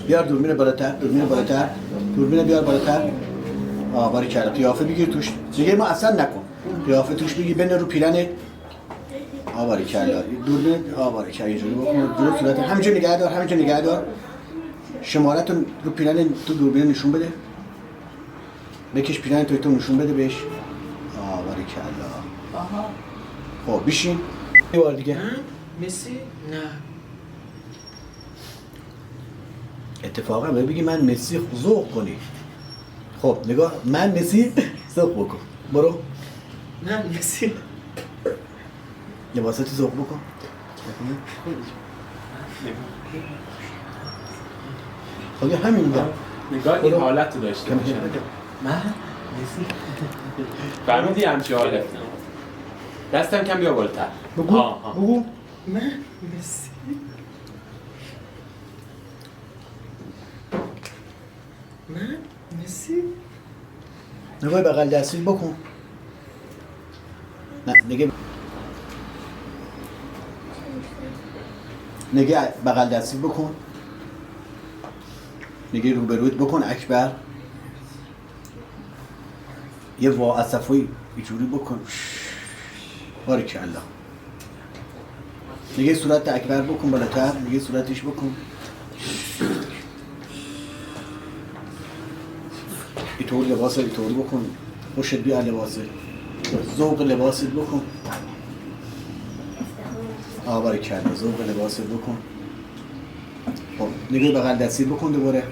بیار دوربین بالاتر، دوربین بالاتر، دوربین بیار بالاتر. باری کرده. قیافه بگیر توش. دیگه ما اصلا نکن. قیافه توش بگیر بین رو پیرنت. باری کرده. دوربین باری کرده اینجوری بکن. جلو صورت همینجا نگه دار، همینجا نگه دار. شمارت رو پیرن تو دوربین نشون بده. بکش پیرن تو نشون بده بهش. باری کرده. خب بشین. یه بار دیگه. مسی؟ نه. اتفاقا بگی من مسی ذوق کنی. خب نگاه من مسی ذوق بکن. برو. نه مسی. لباساتی ذوق بکن. خب همین ده. نگاه این حالت رو داشته باشه. من مسی. فهمیدی همچی حالت؟ دستم کم بیا بالاتر. بگو. من مسی. من مسی. نگاه بغل دستی بکن. نه دیگه نگه بغل دستی بکن. نگه روبرویت بکن اکبر. یه واعصفوی اینجوری بکن. باریکالله. نگه صورت اکبر بکن بالاتر. نگه صورتش بکن. اینطور لباس اینطوری بکن. خوشت بیاد لباسه. ذوق لباست بکن. باریکالله. ذوق لباست بکن. خب نگه بغل دستی بکن دوباره.